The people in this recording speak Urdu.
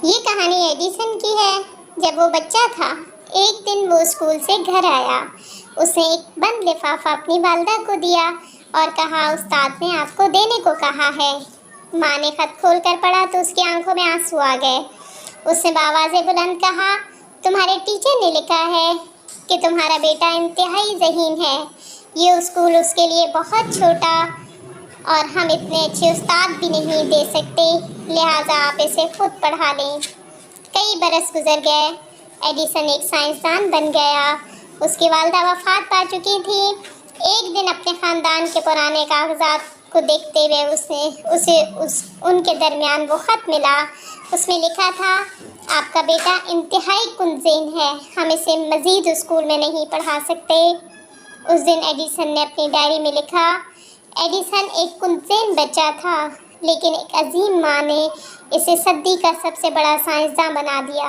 یہ کہانی ایڈیسن کی ہے۔ جب وہ بچہ تھا، ایک دن وہ اسکول سے گھر آیا۔ اس نے ایک بند لفافہ اپنی والدہ کو دیا اور کہا، استاد نے آپ کو دینے کو کہا ہے۔ ماں نے خط کھول کر پڑھا تو اس کی آنکھوں میں آنسو آ گئے۔ اس نے بآواز بلند کہا، تمہارے ٹیچر نے لکھا ہے کہ تمہارا بیٹا انتہائی ذہین ہے۔ یہ اسکول اس کے لیے بہت چھوٹا اور ہم اتنے اچھے استاد بھی نہیں دے سکتے، لہٰذا آپ اسے خود پڑھا لیں۔ کئی برس گزر گئے۔ ایڈیسن ایک سائنسدان بن گیا۔ اس کی والدہ وفات پا چکی تھی۔ ایک دن اپنے خاندان کے پرانے کاغذات کو دیکھتے ہوئے اسے ان کے درمیان وہ خط ملا۔ اس میں لکھا تھا، آپ کا بیٹا انتہائی کند ذہن ہے، ہم اسے مزید اسکول میں نہیں پڑھا سکتے۔ اس دن ایڈیسن نے اپنی ڈائری میں لکھا، ایڈیسن ایک کند ذہن بچہ تھا، لیکن ایک عظیم ماں نے اسے صدی کا سب سے بڑا سائنسداں بنا دیا۔